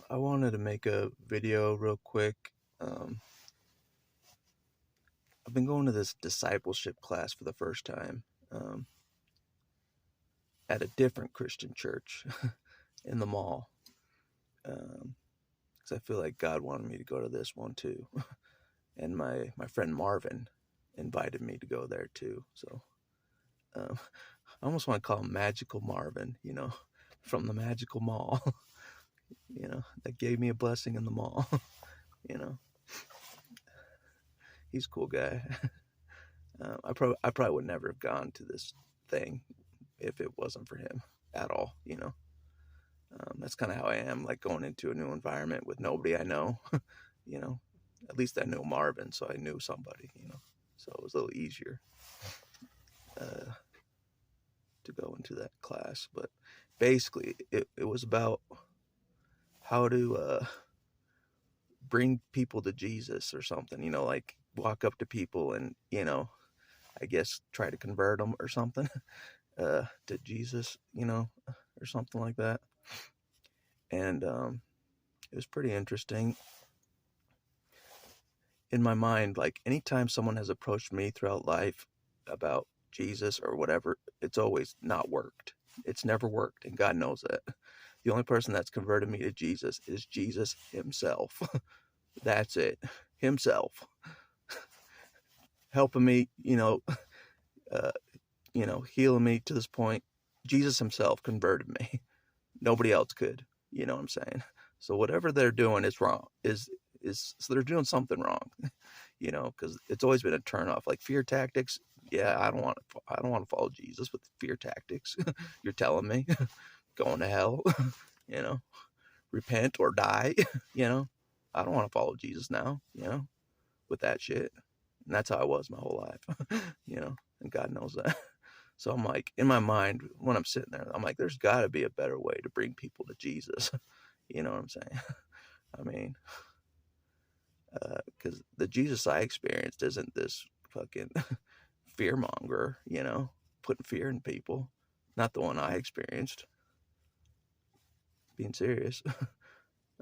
I wanted to make a video real quick. Um, I've been going to this discipleship class for the first time um, at a different Christian church in the mall. Because I feel like God wanted me to go to this one too. And my friend Marvin invited me to go there too. So um, I almost want to call him Magical Marvin, from the Magical Mall, that gave me a blessing in the mall. you know, he's a cool guy. I probably would never have gone to this thing if it wasn't for him at all. That's kind of how I am, like going into a new environment with nobody I know. you know, at least I knew Marvin, so I knew somebody. So it was a little easier uh, to go into that class. But basically, it was about how to bring people to Jesus or something. Like walk up to people and I guess try to convert them or something to Jesus, or something like that. And it was pretty interesting. In my mind, like anytime someone has approached me throughout life about Jesus or whatever, it's always not worked. It's never worked, and God knows that. The only person that's converted me to Jesus is Jesus himself. That's it. Himself. Helping me, uh, healing me to this point. Jesus himself converted me. Nobody else could. You know what I'm saying? So whatever they're doing is wrong. So they're doing something wrong. Because it's always been a turnoff. Like fear tactics. Yeah, I don't want to follow Jesus with fear tactics. You're telling me going to hell. you know, repent or die. you know, I don't want to follow Jesus now. With that shit. And that's how I was my whole life. And God knows that. So I'm like, in my mind, when I'm sitting there, I'm like, there's got to be a better way to bring people to Jesus. You know what I'm saying? I mean, because the Jesus I experienced isn't this fucking fear monger, putting fear in people. Not the one I experienced. Being serious.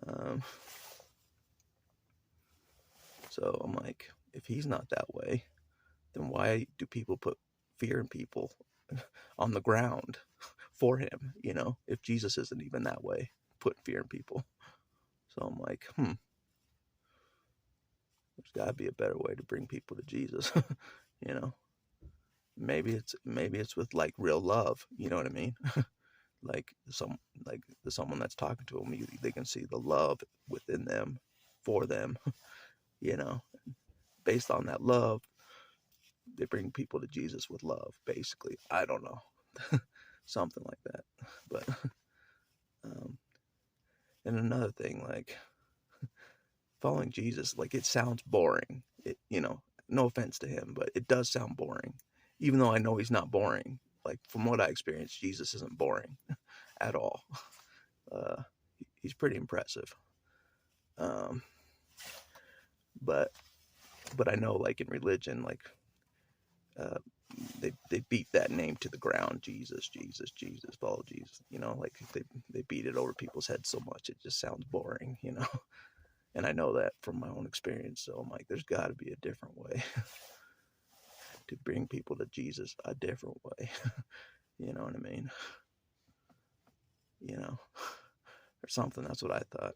um, so I'm like, if he's not that way, then why do people put fear in people on the ground for him, if Jesus isn't even that way, putting fear in people? So I'm like, there's got to be a better way to bring people to Jesus. you know, maybe it's with like real love. You know what I mean? like someone that's talking to them, they can see the love within them, for them. You know, based on that love, they bring people to Jesus with love. Basically, I don't know, something like that. But um, and another thing, like following Jesus, like it sounds boring. No offense to him, but it does sound boring. Even though I know he's not boring. Like from what I experienced, Jesus isn't boring at all. Uh, he's pretty impressive. Um, but I know, like in religion, like uh, they beat that name to the ground. Jesus, Jesus, Jesus, follow Jesus. Like they beat it over people's heads so much it just sounds boring. And I know that from my own experience. So I'm like, there's got to be a different way to bring people to Jesus, a different way. You know what I mean? Or something. That's what I thought.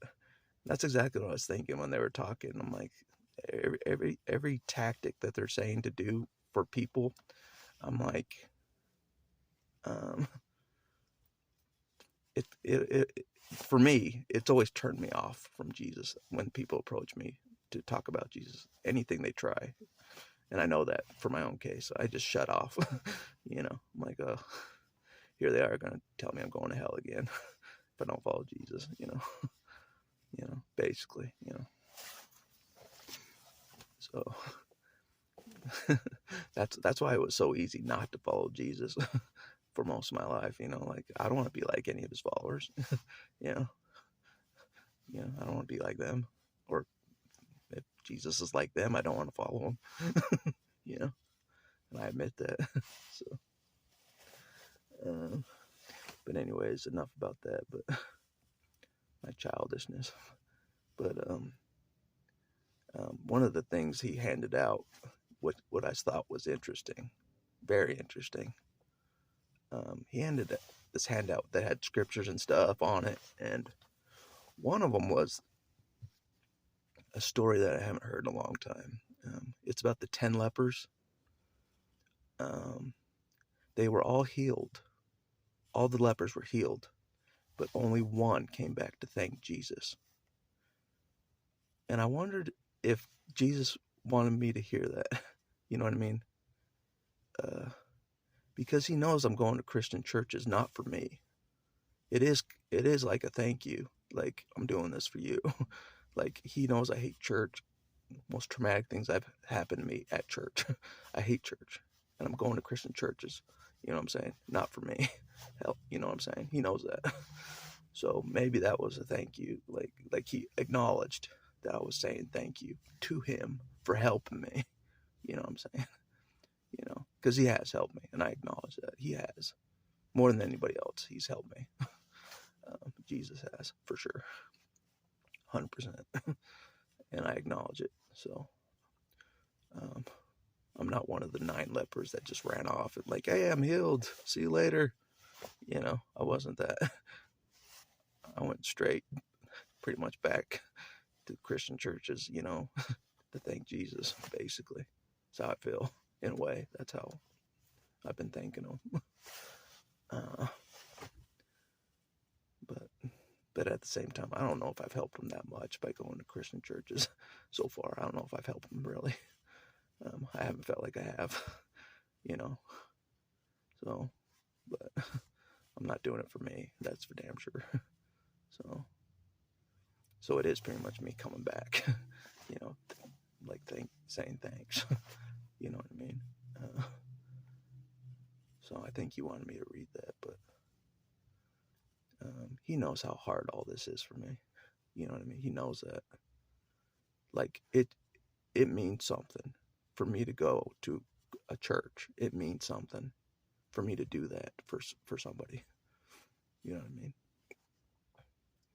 That's exactly what I was thinking when they were talking. I'm like, every tactic that they're saying to do for people, I'm like, um, it for me, it's always turned me off from Jesus when people approach me to talk about Jesus. Anything they try, and I know that for my own case, I just shut off. I'm like, oh, here they are gonna tell me I'm going to hell again if I don't follow Jesus. Basically. So that's why it was so easy not to follow Jesus for most of my life. Like I don't want to be like any of his followers. you know, I don't want to be like them. Or if Jesus is like them, I don't want to follow him. And I admit that. So, but anyways, enough about that. But childishness. But one of the things he handed out, what I thought was interesting, very interesting. He handed this handout that had scriptures and stuff on it, and one of them was a story that I haven't heard in a long time. It's about the 10 lepers. They were all healed. All the lepers were healed, but only one came back to thank Jesus. And I wondered if Jesus wanted me to hear that. You know what I mean? Because he knows I'm going to Christian churches not for me. It is like a thank you. Like, I'm doing this for you. Like, he knows I hate church. Most traumatic things have happened to me at church. I hate church. And I'm going to Christian churches. You know what I'm saying? Not for me. Hell, you know what I'm saying? He knows that. So maybe that was a thank you. Like he acknowledged that I was saying thank you to him for helping me. You know what I'm saying? You know, because he has helped me, and I acknowledge that he has. More than anybody else, he's helped me. Jesus has, for sure. 100%. And I acknowledge it. So I'm not one of the 9 lepers that just ran off and like, hey, I'm healed. See you later. You know, I wasn't that. I went straight pretty much back to Christian churches, you know, to thank Jesus, basically. That's how I feel, in a way. That's how I've been thanking him. But at the same time, I don't know if I've helped him that much by going to Christian churches so far. I don't know if I've helped him really. I haven't felt like I have, you know. So, but I'm not doing it for me. That's for damn sure. So it is pretty much me coming back, you know, like saying thanks. You know what I mean? So I think he wanted me to read that, but he knows how hard all this is for me. You know what I mean? He knows that. Like, it means something for me to go to a church. It means something for me to do that for somebody. You know what I mean?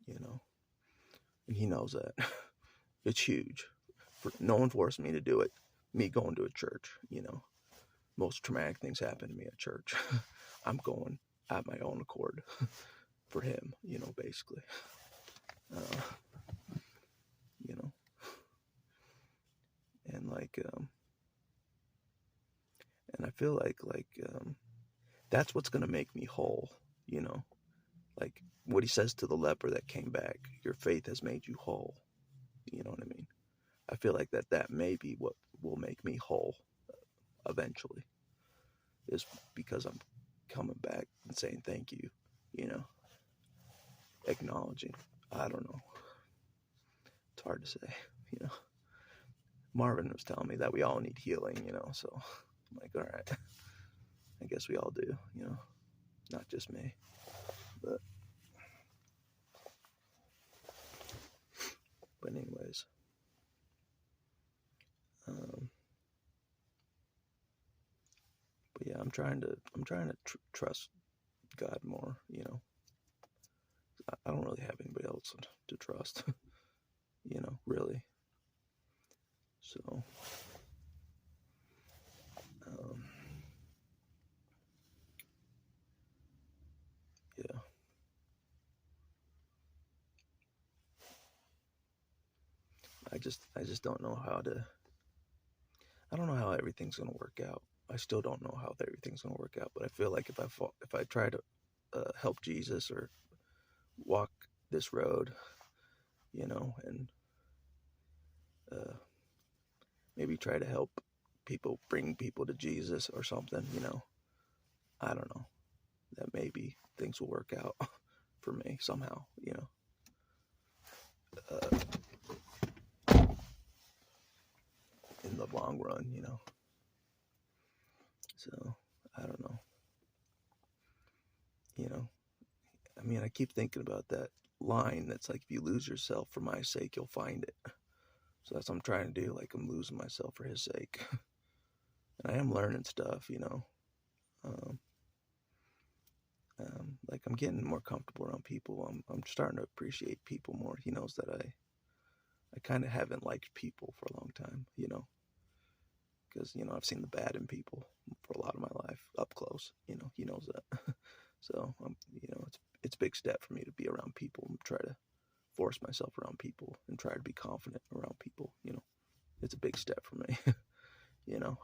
You know? And he knows that. It's huge. No one forced me to do it. Me going to a church, you know. Most traumatic things happen to me at church. I'm going at my own accord for him, you know, basically. You know. And like, and I feel like that's what's going to make me whole, you know. Like what he says to the leper that came back, your faith has made you whole. You know what I mean? I feel like that may be what will make me whole eventually, is because I'm coming back and saying thank you, you know, acknowledging. I don't know. It's hard to say, you know. Marvin was telling me that we all need healing, you know, so I'm like, all right, I guess we all do, you know, not just me, but anyways, but yeah, I'm trying to trust God more, you know. I don't really have anybody else to trust, you know, really. So, yeah. I just don't know I don't know how everything's going to work out. I still don't know how everything's going to work out, but I feel like if I try to help Jesus or walk this road, you know, and maybe try to help people, bring people to Jesus or something, you know, I don't know, that maybe things will work out for me somehow, you know. In the long run, you know. So, I don't know. You know, I mean, I keep thinking about that line that's like, if you lose yourself for my sake, you'll find it. So that's what I'm trying to do. Like, I'm losing myself for his sake. And I am learning stuff, you know. like I'm getting more comfortable around people. I'm starting to appreciate people more. He knows that I kind of haven't liked people for a long time, because I've seen the bad in people for a lot of my life up close. He knows that. So it's a big step for me to be around people and try to force myself around people and try to be confident around people. It's a big step for me. you know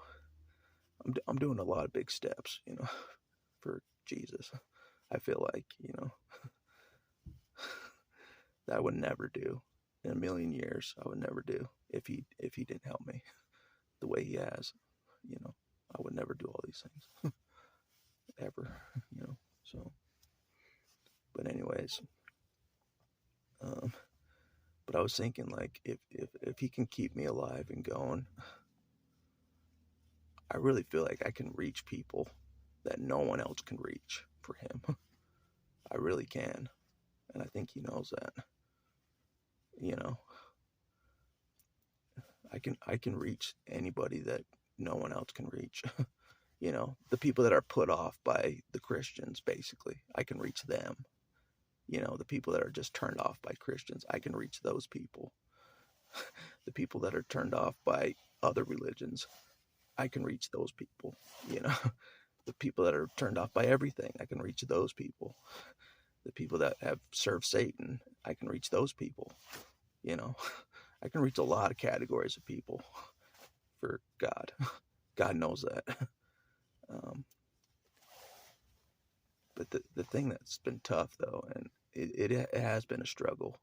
I'm doing a lot of big steps, for Jesus. I feel like, that I would never do in a million years. I would never do if he didn't help me the way he has. I would never do all these things ever. So, but anyways, but I was thinking, like, if he can keep me alive and going, I really feel like I can reach people that no one else can reach for him. I really can, and I think he knows that. I can reach anybody that no one else can reach. The people that are put off by the Christians, basically, I can reach them. The people that are just turned off by Christians, I can reach those people. The people that are turned off by other religions, I can reach those people. The people that are turned off by everything, I can reach those people. The people that have served Satan, I can reach those people. I can reach a lot of categories of people for God. God knows that. But the thing that's been tough, though, and it has been a struggle,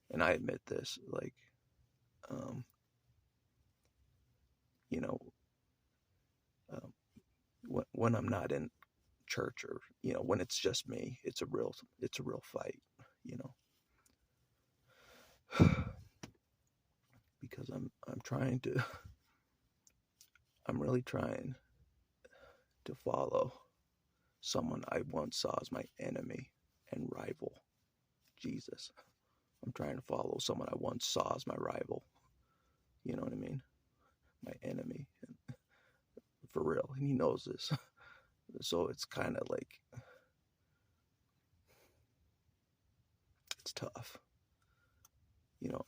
and I admit this, like, you know, when I'm not in church, or when it's just me, it's a real fight, because I'm really trying to follow someone I once saw as my enemy and rival, Jesus. I'm trying to follow someone I once saw as my rival. You know what I mean? My enemy, for real. And he knows this. So it's kind of like, it's tough.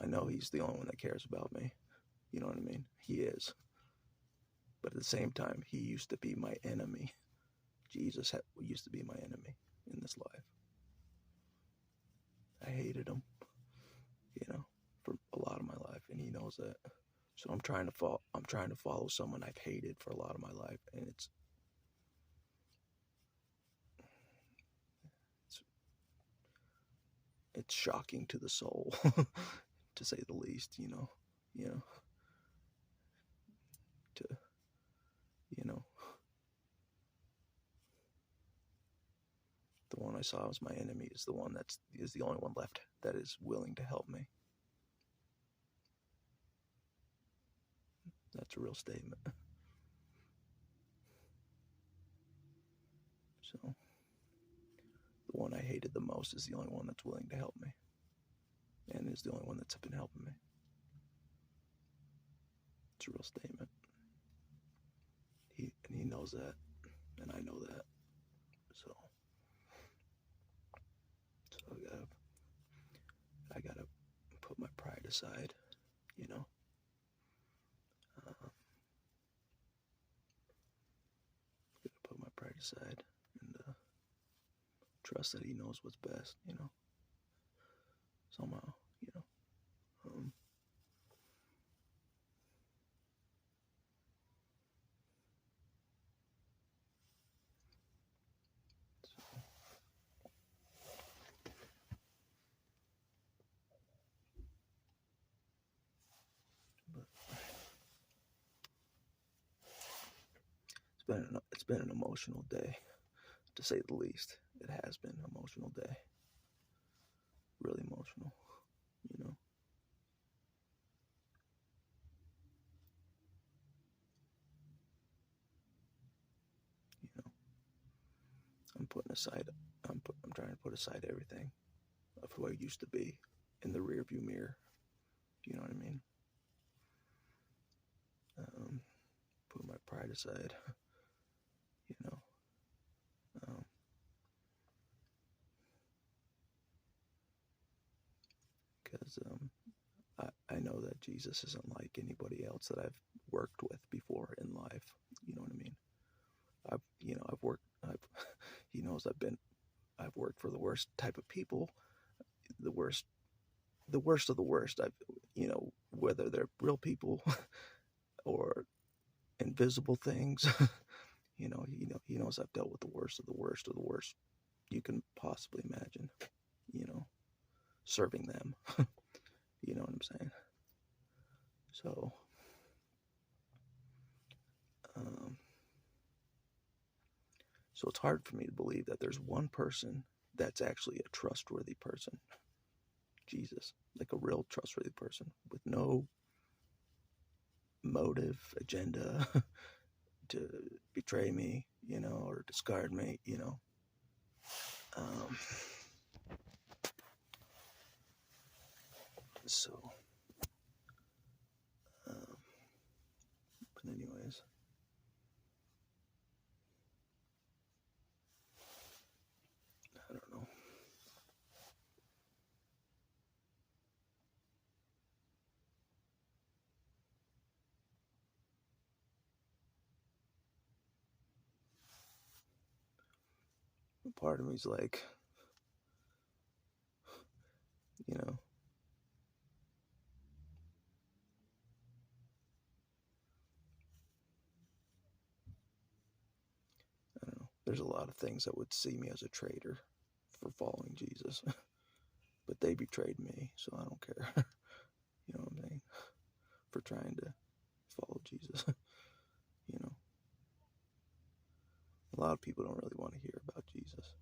I know he's the only one that cares about me. You know what I mean? He is. But at the same time, he used to be my enemy. Jesus used to be my enemy in this life. I hated him, for a lot of my life, and he knows that. So I'm trying to follow someone I've hated for a lot of my life, and it's shocking to the soul, to say the least. To the one I saw as my enemy is the one is the only one left that is willing to help me. That's a real statement. So the one I hated the most is the only one that's willing to help me, and is the only one that's been helping me. It's a real statement. He knows that, and I know that. So I gotta put my pride aside, gotta put my pride aside and trust that he knows what's best, somehow, it's been an emotional day, to say the least. It has been an emotional day, really emotional, I'm trying to put aside everything of who I used to be in the rearview mirror. You know what I mean? Put my pride aside. Um, because I know that Jesus isn't like anybody else that I've worked with before in life. You know what I mean? He knows I've worked for the worst type of people, the worst of the worst. Whether they're real people or invisible things. He knows I've dealt with the worst of the worst of the worst you can possibly imagine. Serving them. You know what I'm saying? So, so it's hard for me to believe that there's one person that's actually a trustworthy person. Jesus, like a real trustworthy person with no motive, agenda to betray me, or discard me, Um, so, but anyways, I don't know. Part of me's like, you know, I don't know. There's a lot of things that would see me as a traitor for following Jesus, but they betrayed me, so I don't care. You know what I'm saying? For trying to follow Jesus. A lot of people don't really want to hear about Jesus.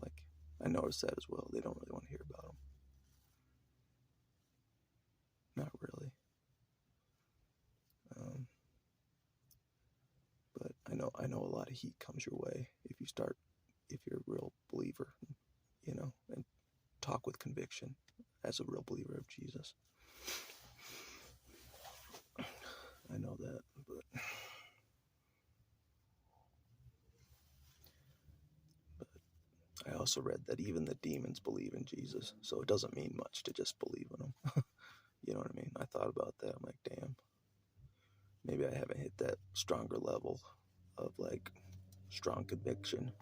Like I noticed that as well. They don't really want to hear about him. Not really. But I know a lot of heat comes your way if you're a real believer, and talk with conviction as a real believer of Jesus. I know that, but I also read that even the demons believe in Jesus, so it doesn't mean much to just believe in him. You know what I mean? I thought about that. I'm like, damn, maybe I haven't hit that stronger level of like strong conviction,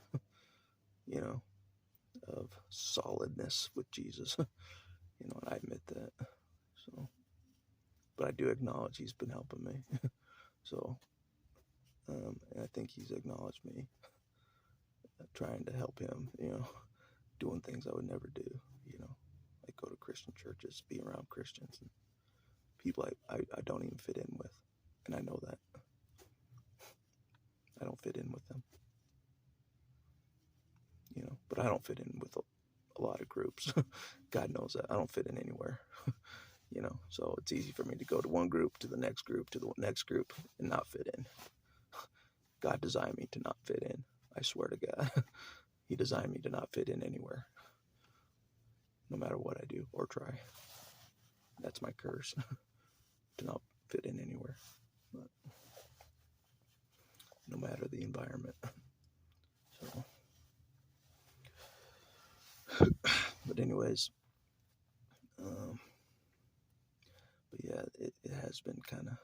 of solidness with Jesus. And I admit that. So, but I do acknowledge he's been helping me. So, and I think he's acknowledged me trying to help him, doing things I would never do, like go to Christian churches, be around Christians and people I don't even fit in with. And I know that. I don't fit in with them, but I don't fit in with a lot of groups. God knows that. I don't fit in anywhere, so it's easy for me to go to one group, to the next group, to the next group, and not fit in. God designed me to not fit in. I swear to God. He designed me to not fit in anywhere, no matter what I do or try. That's my curse, to not fit in anywhere, but no matter the environment. So, but anyways, but yeah, it has been kind of,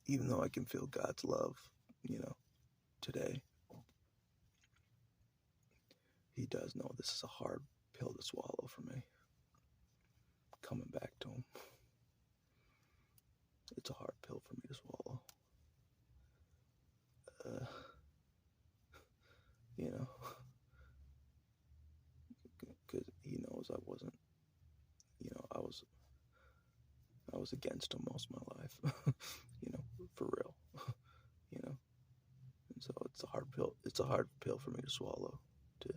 even though I can feel God's love, today, he does know this is a hard pill to swallow for me. Coming back to him. It's a hard pill for me to swallow. Because he knows I wasn't, I was against him most of my life, for real, and so it's a hard pill. It's a hard pill for me to swallow. To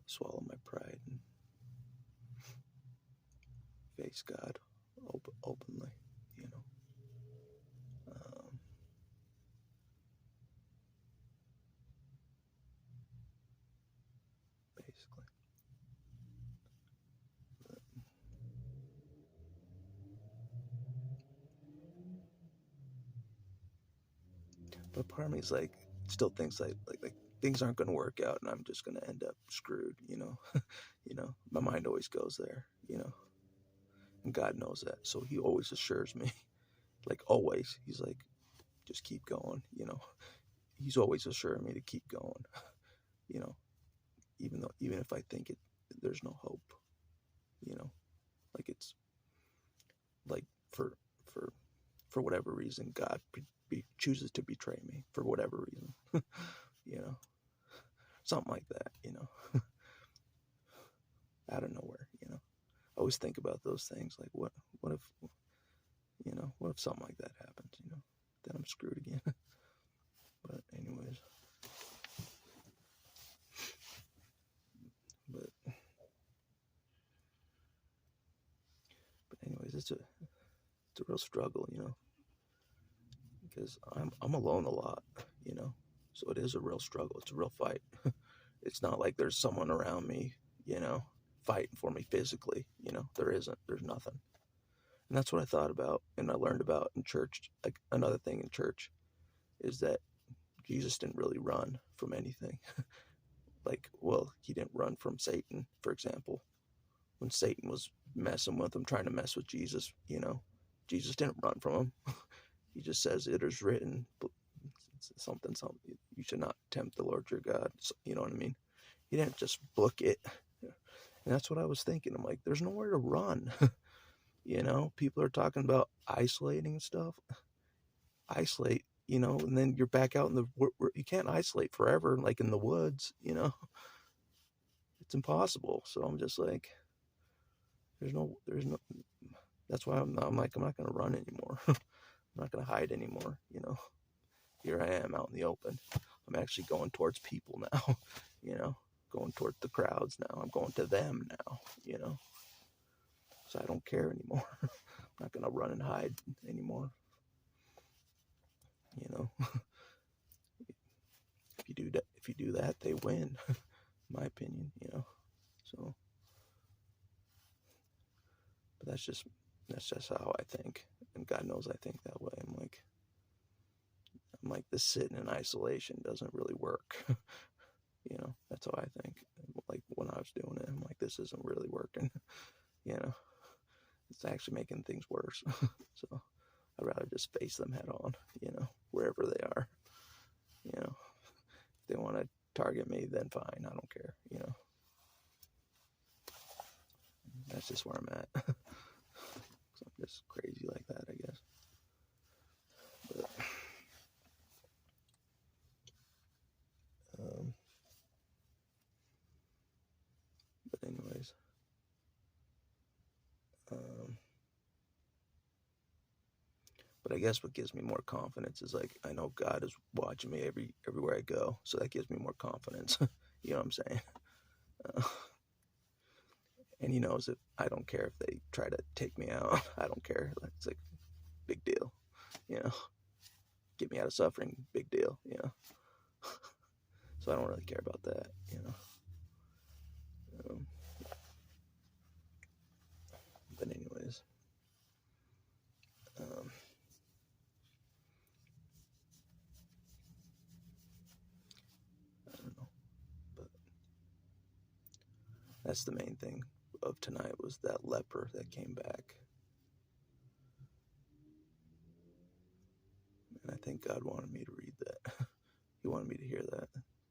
swallow my pride and face God openly, basically. But part of me is like, still thinks like things aren't going to work out, and I'm just going to end up screwed, you know. You know, my mind always goes there, you know, and God knows that, so He always assures me, like always. He's like, just keep going, you know. He's always assuring me to keep going, you know, even if I think there's no hope, you know, like it's like for for whatever reason, God chooses to betray me for whatever reason, you know, something like that, you know, out of nowhere, you know. I always think about those things, like what if, you know, what if something like that happens, you know, then I'm screwed again. But anyways, but it's a real struggle, you know, because I'm alone a lot, you know, so it is a real struggle. It's a real fight. It's not like there's someone around me, you know, fighting for me physically, you know. There isn't. There's nothing. And that's what I thought about and I learned about in church. Like another thing in church is that Jesus didn't really run from anything. Like, well, He didn't run from Satan, for example. When Satan was messing with him, trying to mess with Jesus, you know, Jesus didn't run from him. He just says, it is written, something, you should not tempt the Lord your God. You know what I mean? He didn't just book it. And that's what I was thinking. I'm like, there's nowhere to run. You know, people are talking about isolating stuff. Isolate, you know, and then you're back out in you can't isolate forever, like in the woods, you know. It's impossible. So I'm just like, there's no, that's why I'm like, I'm not going to run anymore. I'm not going to hide anymore, you know. Here I am out in the open. I'm actually going towards people now, you know, going towards the crowds now. I'm going to them now, you know. So I don't care anymore. I'm not going to run and hide anymore. You know, if you do that, they win, in my opinion, you know. So, but that's just how I think. And God knows I think that way. I'm like, this sitting in isolation doesn't really work. You know, that's how I think. Like when I was doing it, I'm like, this isn't really working. You know, it's actually making things worse. So I'd rather just face them head on, you know, wherever they are. You know, if they want to target me, then fine. I don't care, you know. That's just where I'm at. So I'm just crazy like that, I guess. But anyways, but I guess what gives me more confidence is like I know God is watching me everywhere I go, so that gives me more confidence. You know what I'm saying? And He knows that I don't care if they try to take me out. I don't care. It's like big deal, you know. Get me out of suffering, big deal, you know. So I don't really care about that, you know. But anyways, I don't know. But that's the main thing of tonight was that leper that came back. And I think God wanted me to read that. He wanted me to hear that,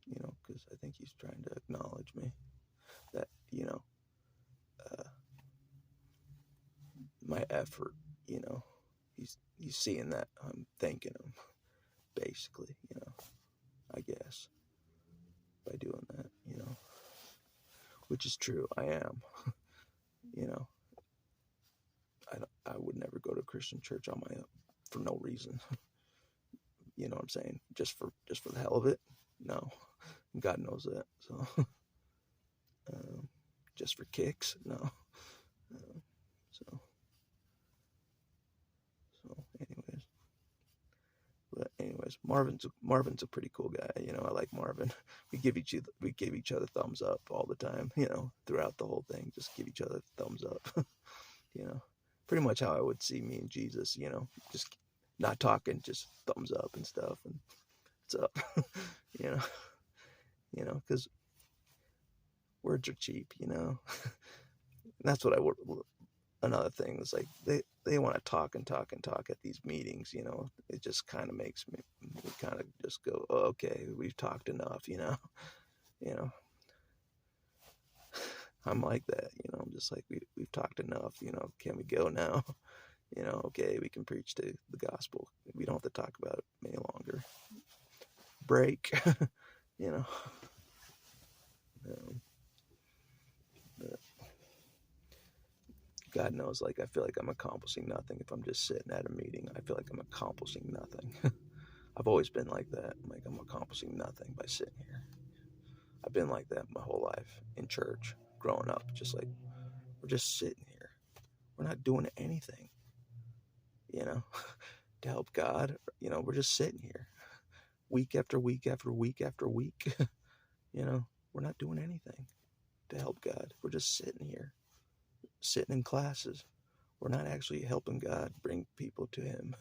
you know, because I think He's trying to acknowledge me that, you know, my effort, you know, he's seeing that I'm thanking Him, basically, you know, I guess, by doing that, you know, which is true. I am, you know, I would never go to a Christian church on my own for no reason. You know what I'm saying? Just for the hell of it? No. God knows that. So, just for kicks? No. So anyways, Marvin's a pretty cool guy. You know, I like Marvin. We give each other thumbs up all the time. You know, throughout the whole thing, just give each other thumbs up. You know, pretty much how I would see me and Jesus. You know, just not talking, just thumbs up and stuff. And what's up, you know, because words are cheap, that's what another thing is like, they want to talk and talk and talk at these meetings, it just kind of makes me kind of just go, oh, okay, we've talked enough, you know, I'm like that, I'm just like, we've talked enough, can we go now? Okay, we can preach to the gospel. We don't have to talk about it any longer. Break, you know. But God knows, like, I feel like I'm accomplishing nothing if I'm just sitting at a meeting. I feel like I'm accomplishing nothing. I've always been like that. Like, I'm accomplishing nothing by sitting here. I've been like that my whole life in church, growing up, just like, we're just sitting here. We're not doing anything, to help God. We're just sitting here week after week after week after week. We're not doing anything to help God. We're just sitting here, sitting in classes. We're not actually helping God bring people to Him,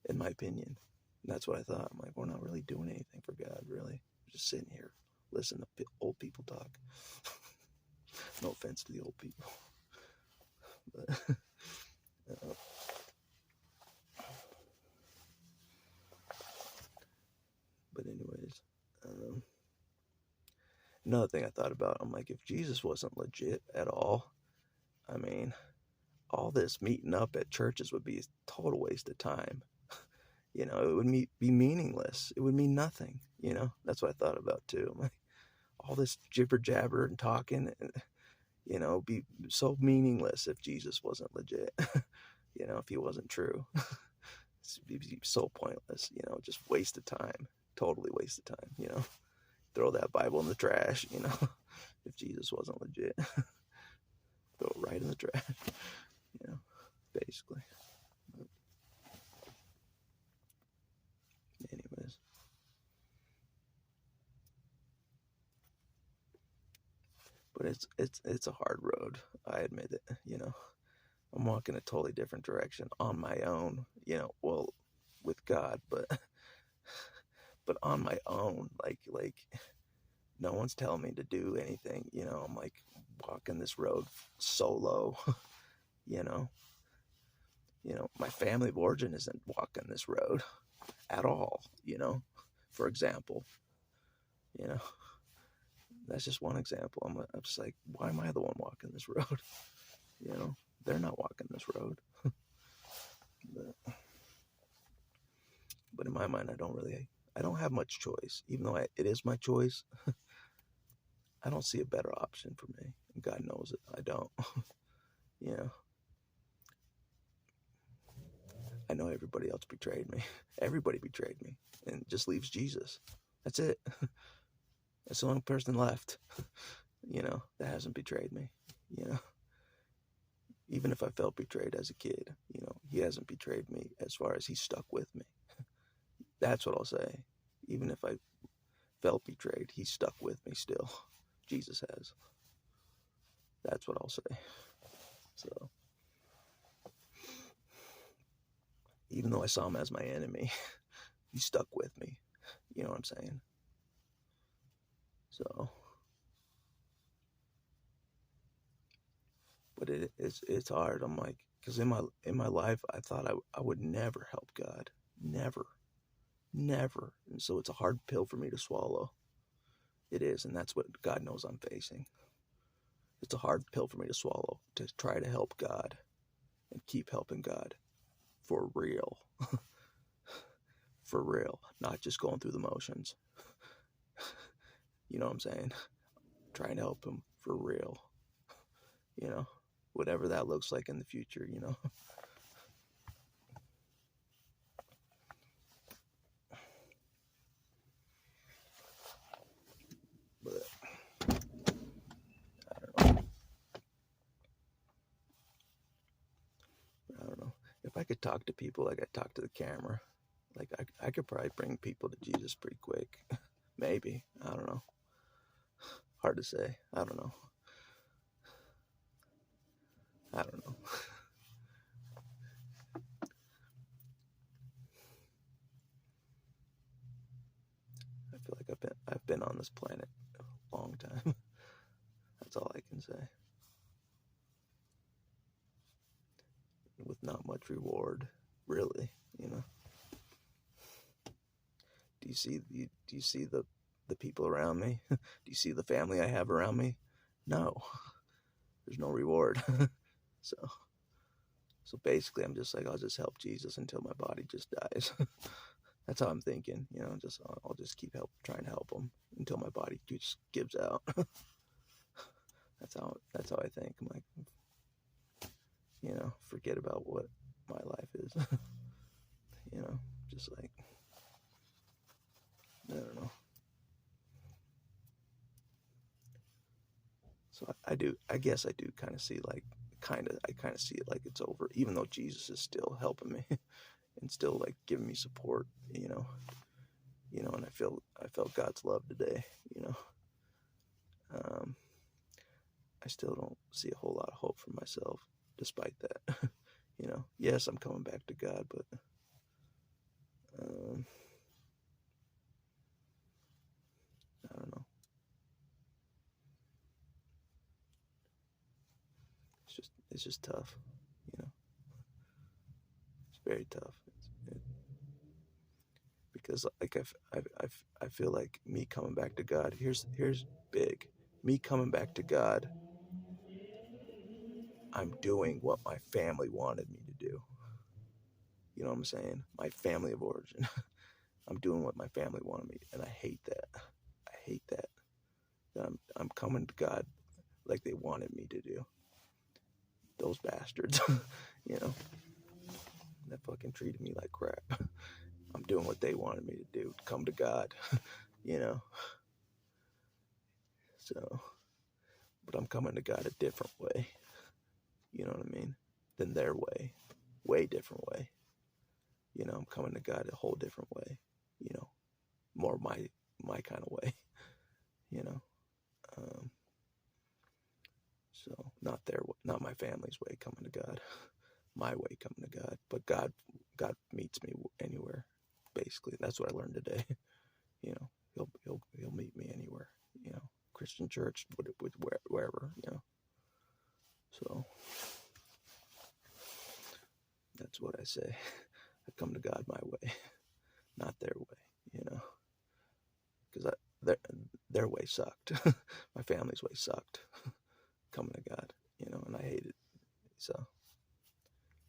in my opinion. And that's what I thought. I'm like, we're not really doing anything for God, really. We're just sitting here, listening to old people talk. No offense to the old people. But anyways, another thing I thought about, I'm like, if Jesus wasn't legit at all, I mean, all this meeting up at churches would be a total waste of time. It would be meaningless. It would mean nothing. That's what I thought about too. I'm like, all this jibber jabber and talking, be so meaningless if Jesus wasn't legit. If He wasn't true, it'd be so pointless. Just waste of time. Totally waste of time. Throw that Bible in the trash. If Jesus wasn't legit, throw it right in the trash. Basically. Anyways. But it's a hard road. I admit it. I'm walking a totally different direction on my own. Well, with God, but on my own. Like no one's telling me to do anything. I'm like walking this road solo. My family of origin isn't walking this road at all. For example, that's just one example. I'm just like, why am I the one walking this road? They're not walking this road. But in my mind, I don't have much choice. Even though it is my choice, I don't see a better option for me. And God knows it. I don't. I know everybody else betrayed me. Everybody betrayed me. And just leaves Jesus. That's it. That's the only person left, that hasn't betrayed me, Even if I felt betrayed as a kid, He hasn't betrayed me as far as He stuck with me. That's what I'll say. Even if I felt betrayed, He stuck with me still. Jesus has. That's what I'll say. So, even though I saw Him as my enemy, He stuck with me. You know what I'm saying? So, but it's hard. I'm like, because in my life, I thought I would never help God, never. And so it's a hard pill for me to swallow. It is, and that's what God knows I'm facing. It's a hard pill for me to swallow, to try to help God and keep helping God for real. For real, not just going through the motions. You know what I'm saying? Trying to help Him for real. Whatever that looks like in the future, But I don't know. If I could talk to people like I talk to the camera, like I could probably bring people to Jesus pretty quick. Maybe. I don't know. Hard to say. I don't know. feel like I've been on this planet a long time. That's all I can say. With not much reward, really, you know. Do you see the people around me? Do you see the family I have around me? No. There's no reward. So basically I'm just like, I'll just help Jesus until my body just dies. That's how I'm thinking, you know, I'll just keep trying to help him until my body just gives out. That's how I think. I'm like, you know, forget about what my life is. You know, just like, I don't know. So I guess I do kind of see like, I kind of see it like it's over, even though Jesus is still helping me and still like giving me support, you know, and I felt God's love today, you know. I still don't see a whole lot of hope for myself despite that. You know, yes, I'm coming back to God, but I don't know. It's just tough, you know. It's very tough. Because like I feel like me coming back to God. Here's big. Me coming back to God. I'm doing what my family wanted me to do. You know what I'm saying? My family of origin. I'm doing what my family wanted me, and I hate that. I hate that. That I'm coming to God like they wanted me to do. Those bastards, you know, that fucking treated me like crap. I'm doing what they wanted me to do. Come to God, you know. So, but I'm coming to God a different way. You know what I mean? Than their way different way. You know, I'm coming to God a whole different way. You know, more my kind of way. You know, so not my family's way coming to God, my way coming to God. But God meets me anywhere. Basically, that's what I learned today. You know, he'll meet me anywhere. You know, Christian church, with wherever. You know, so that's what I say. I come to God my way, not their way. You know, because their way sucked. My family's way sucked. Coming to God, you know, and I hate it. So,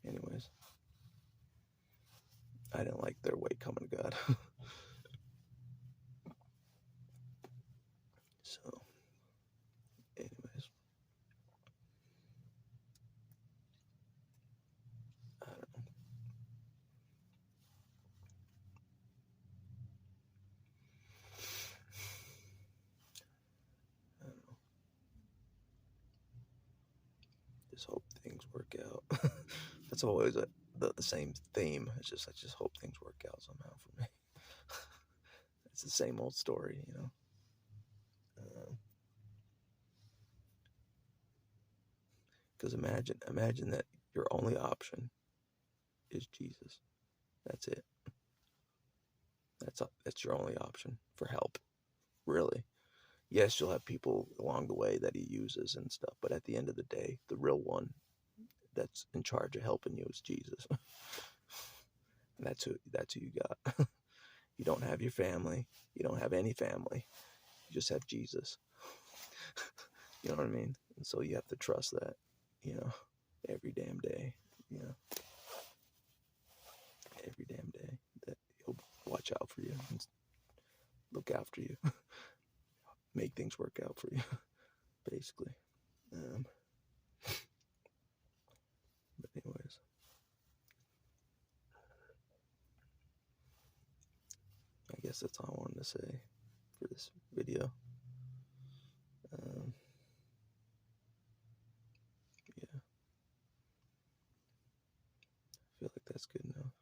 anyways, I didn't like their way coming to God. So, anyways, I don't know. I don't know. Just hope things work out. That's always the same theme. I just hope things work out somehow for me. It's the same old story, you know. Because imagine that your only option is Jesus. That's it. That's your only option for help, really. Yes, you'll have people along the way that he uses and stuff, but at the end of the day, the real one that's in charge of helping you is Jesus. And that's who you got. You don't have your family. You don't have any family. You just have Jesus. You know what I mean? And so you have to trust that, you know, every damn day, you know, every damn day that he'll watch out for you and look after you, make things work out for you, basically. But anyways, I guess that's all I wanted to say for this video. Yeah, I feel like that's good enough.